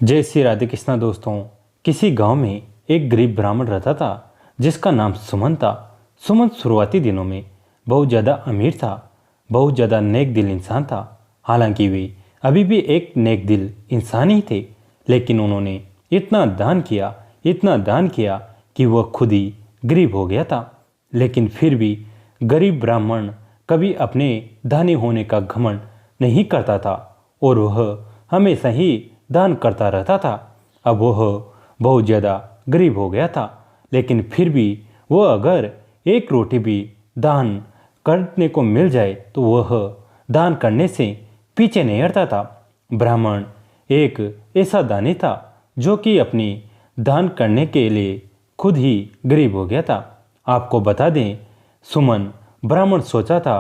जय श्री राधे कृष्णा दोस्तों। किसी गांव में एक गरीब ब्राह्मण रहता था जिसका नाम सुमन था। सुमन शुरुआती दिनों में बहुत ज़्यादा अमीर था, बहुत ज़्यादा नेक दिल इंसान था। हालांकि वे अभी भी एक नेक दिल इंसान ही थे, लेकिन उन्होंने इतना दान किया कि वह खुद ही गरीब हो गया था। लेकिन फिर भी गरीब ब्राह्मण कभी अपने धनी होने का घमंड नहीं करता था और वह हमेशा ही दान करता रहता था। अब वह बहुत ज़्यादा गरीब हो गया था, लेकिन फिर भी वह अगर एक रोटी भी दान करने को मिल जाए तो वह दान करने से पीछे नहीं हटता था। ब्राह्मण एक ऐसा दानी था जो कि अपनी दान करने के लिए खुद ही गरीब हो गया था। आपको बता दें, सुमन ब्राह्मण सोचा था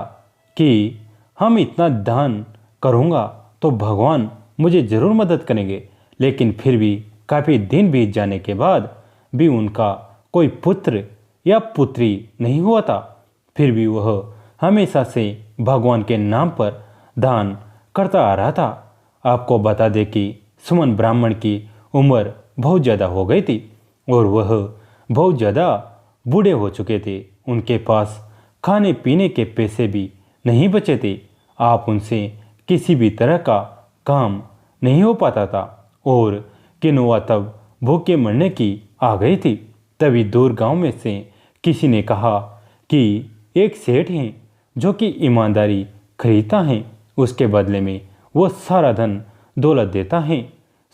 कि हम इतना दान करूँगा तो भगवान मुझे ज़रूर मदद करेंगे। लेकिन फिर भी काफ़ी दिन बीत जाने के बाद भी उनका कोई पुत्र या पुत्री नहीं हुआ था। फिर भी वह हमेशा से भगवान के नाम पर दान करता आ रहा था। आपको बता दें कि सुमन ब्राह्मण की उम्र बहुत ज़्यादा हो गई थी और वह बहुत ज़्यादा बूढ़े हो चुके थे। उनके पास खाने पीने के पैसे भी नहीं बचे थे। आप उनसे किसी भी तरह का काम नहीं हो पाता था और किनुआ तब भूखे मरने की आ गई थी। तभी दूर गांव में से किसी ने कहा कि एक सेठ है जो कि ईमानदारी खरीदता है, उसके बदले में वो सारा धन दौलत देता है।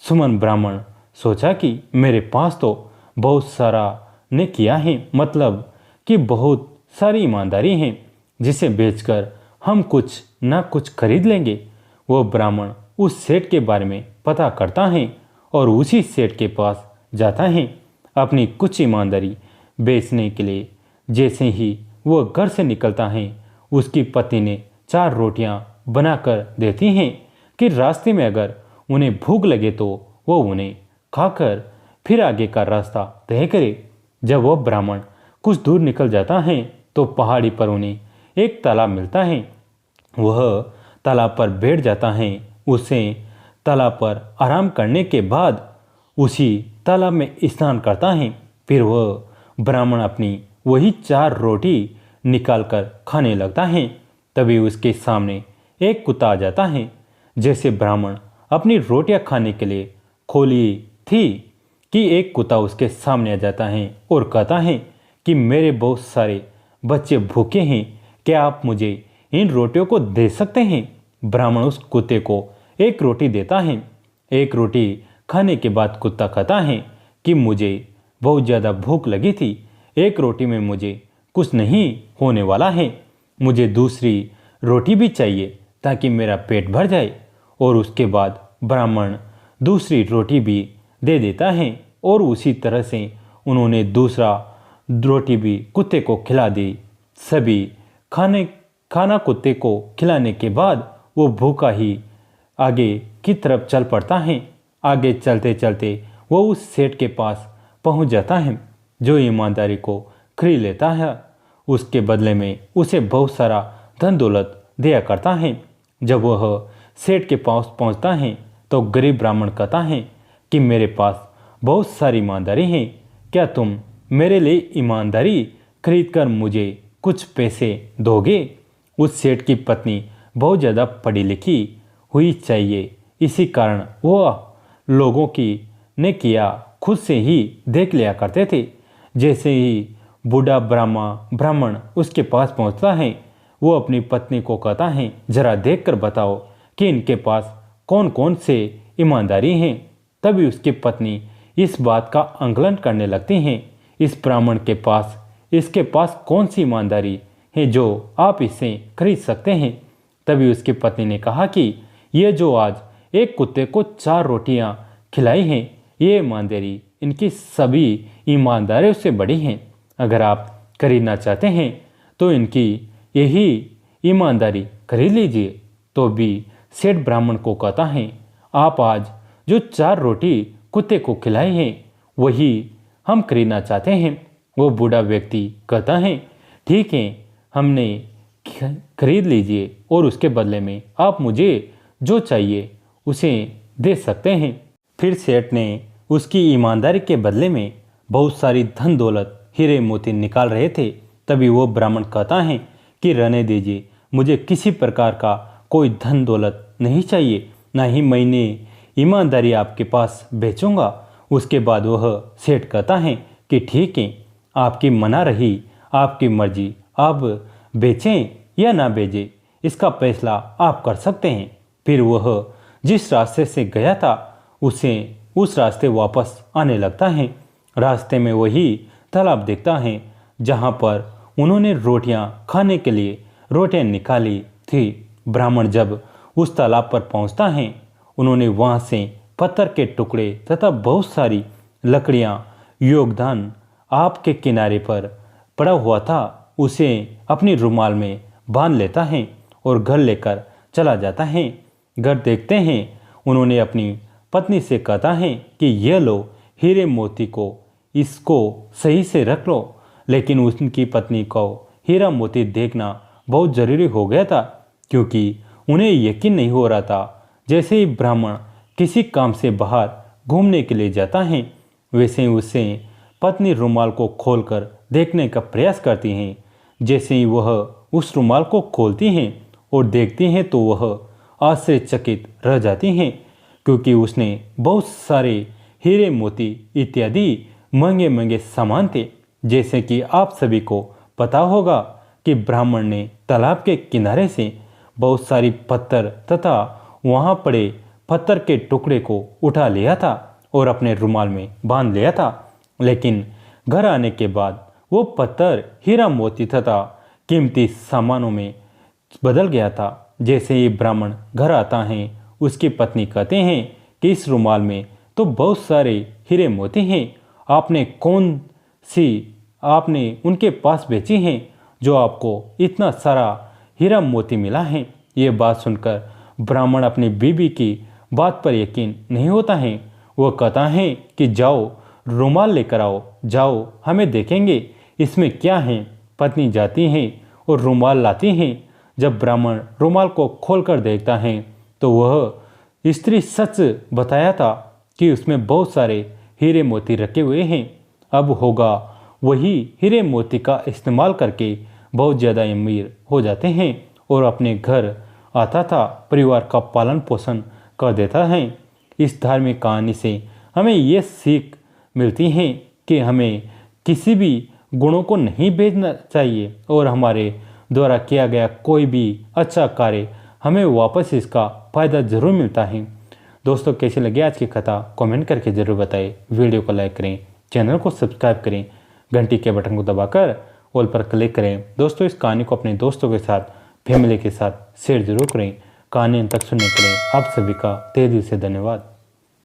सुमन ब्राह्मण सोचा कि मेरे पास तो बहुत सारा ने किया है, मतलब कि बहुत सारी ईमानदारी है जिसे बेचकर हम कुछ ना कुछ खरीद लेंगे। वो ब्राह्मण उस सेठ के बारे में पता करता है और उसी सेठ के पास जाता है अपनी कुछ ईमानदारी बेचने के लिए। जैसे ही वह घर से निकलता है, उसकी पत्नी ने 4 रोटियां बनाकर देती हैं कि रास्ते में अगर उन्हें भूख लगे तो वो उन्हें खाकर फिर आगे का रास्ता तय करे। जब वह ब्राह्मण कुछ दूर निकल जाता है तो पहाड़ी पर उन्हें एक तालाब मिलता है। वह तालाब पर बैठ जाता है। उसे तालाब पर आराम करने के बाद उसी तालाब में स्नान करता है। फिर वह ब्राह्मण अपनी वही 4 रोटी निकालकर खाने लगता है। तभी उसके सामने एक कुत्ता आ जाता है। जैसे ब्राह्मण अपनी रोटियां खाने के लिए खोली थी कि एक कुत्ता उसके सामने आ जाता है और कहता है कि मेरे बहुत सारे बच्चे भूखे हैं, क्या आप मुझे इन रोटियों को दे सकते हैं? ब्राह्मण उस कुत्ते को एक रोटी देता है। एक रोटी खाने के बाद कुत्ता कहता है कि मुझे बहुत ज़्यादा भूख लगी थी, एक रोटी में मुझे कुछ नहीं होने वाला है, मुझे दूसरी रोटी भी चाहिए ताकि मेरा पेट भर जाए। और उसके बाद ब्राह्मण दूसरी रोटी भी दे देता है और उसी तरह से उन्होंने दूसरा रोटी भी कुत्ते को खिला दी। सभी खाना कुत्ते को खिलाने के बाद वो भूखा ही आगे की तरफ चल पड़ता है। आगे चलते चलते वो उस सेठ के पास पहुंच जाता है जो ईमानदारी को खरीद लेता है। उसके बदले में उसे बहुत सारा धन दौलत दिया करता है। जब वह सेठ के पास पहुंचता है तो गरीब ब्राह्मण कहता है कि मेरे पास बहुत सारी ईमानदारी है, क्या तुम मेरे लिए ईमानदारी खरीद कर मुझे कुछ पैसे दोगे? उस सेठ की पत्नी बहुत ज़्यादा पढ़ी लिखी हुई चाहिए, इसी कारण वो लोगों की ने किया खुद से ही देख लिया करते थे। जैसे ही बूढ़ा ब्राह्मण उसके पास पहुंचता है, वो अपनी पत्नी को कहता है जरा देख कर बताओ कि इनके पास कौन कौन से ईमानदारी हैं। तभी उसकी पत्नी इस बात का आंकलन करने लगती हैं, इस ब्राह्मण के पास इसके पास कौन सी ईमानदारी है जो आप इसे खरीद सकते हैं। तभी उसकी पत्नी ने कहा कि ये जो आज एक कुत्ते को 4 रोटियां खिलाई हैं, ये ईमानदारी इनकी सभी ईमानदारियों से बड़ी हैं। अगर आप खरीदना चाहते हैं तो इनकी यही ईमानदारी खरीद लीजिए। तो भी सेठ ब्राह्मण को कहता है आप आज जो 4 रोटी कुत्ते को खिलाई हैं वही हम खरीदना चाहते हैं। वो बूढ़ा व्यक्ति कहता है ठीक है, हमने खरीद लीजिए और उसके बदले में आप मुझे जो चाहिए उसे दे सकते हैं। फिर सेठ ने उसकी ईमानदारी के बदले में बहुत सारी धन दौलत हीरे मोती निकाल रहे थे। तभी वो ब्राह्मण कहता है कि रहने दीजिए, मुझे किसी प्रकार का कोई धन दौलत नहीं चाहिए, ना ही मैंने ईमानदारी आपके पास बेचूंगा। उसके बाद वह सेठ कहता है कि ठीक है, आपकी मना रही, आपकी मर्जी, आप बेचें या ना बेचें, इसका फैसला आप कर सकते हैं। फिर वह जिस रास्ते से गया था उसे उस रास्ते वापस आने लगता है। रास्ते में वही तालाब देखता है जहाँ पर उन्होंने रोटियां खाने के लिए रोटियां निकाली थी। ब्राह्मण जब उस तालाब पर पहुँचता है, उन्होंने वहाँ से पत्थर के टुकड़े तथा बहुत सारी लकड़ियाँ योगदान आपके किनारे पर पड़ा हुआ था, उसे अपनी रुमाल में बांध लेता है और घर लेकर चला जाता है। घर देखते हैं, उन्होंने अपनी पत्नी से कहता है कि यह लो हीरे मोती को, इसको सही से रख लो। लेकिन उनकी पत्नी को हीरा मोती देखना बहुत ज़रूरी हो गया था, क्योंकि उन्हें यकीन नहीं हो रहा था। जैसे ही ब्राह्मण किसी काम से बाहर घूमने के लिए जाता है, वैसे ही उससे पत्नी रुमाल को खोलकर देखने का प्रयास करती हैं। जैसे ही वह उस रुमाल को खोलती हैं और देखती हैं तो वह आश्चर्यचकित रह जाती हैं, क्योंकि उसने बहुत सारे हीरे मोती इत्यादि महंगे महंगे सामान थे। जैसे कि आप सभी को पता होगा कि ब्राह्मण ने तालाब के किनारे से बहुत सारी पत्थर तथा वहाँ पड़े पत्थर के टुकड़े को उठा लिया था और अपने रुमाल में बांध लिया था। लेकिन घर आने के बाद वो पत्थर हीरा मोती तथा कीमती सामानों में बदल गया था। जैसे ही ब्राह्मण घर आता है, उसकी पत्नी कहते हैं कि इस रुमाल में तो बहुत सारे हीरे मोती हैं, आपने उनके पास बेची हैं जो आपको इतना सारा हीरा मोती मिला है। ये बात सुनकर ब्राह्मण अपनी बीवी की बात पर यकीन नहीं होता है। वो कहता है कि जाओ रुमाल लेकर आओ, जाओ हमें देखेंगे इसमें क्या है। पत्नी जाती है और रुमाल लाती है। जब ब्राह्मण रुमाल को खोलकर देखता है तो वह स्त्री सच बताया था कि उसमें बहुत सारे हीरे मोती रखे हुए हैं। अब होगा वही हीरे मोती का इस्तेमाल करके बहुत ज़्यादा अमीर हो जाते हैं और अपने घर आता था, परिवार का पालन पोषण कर देता है। इस धार्मिक कहानी से हमें ये सीख मिलती है कि हमें किसी भी गुणों को नहीं बेचना चाहिए और हमारे द्वारा किया गया कोई भी अच्छा कार्य हमें वापस इसका फ़ायदा ज़रूर मिलता है। दोस्तों, कैसी लगी आज की कथा कमेंट करके ज़रूर बताएं। वीडियो को लाइक करें, चैनल को सब्सक्राइब करें, घंटी के बटन को दबाकर ऑल पर क्लिक करें। दोस्तों, इस कहानी को अपने दोस्तों के साथ, फैमिली के साथ शेयर जरूर करें। कहानी अंत तक सुनने के लिए आप सभी का तहे दिल से धन्यवाद।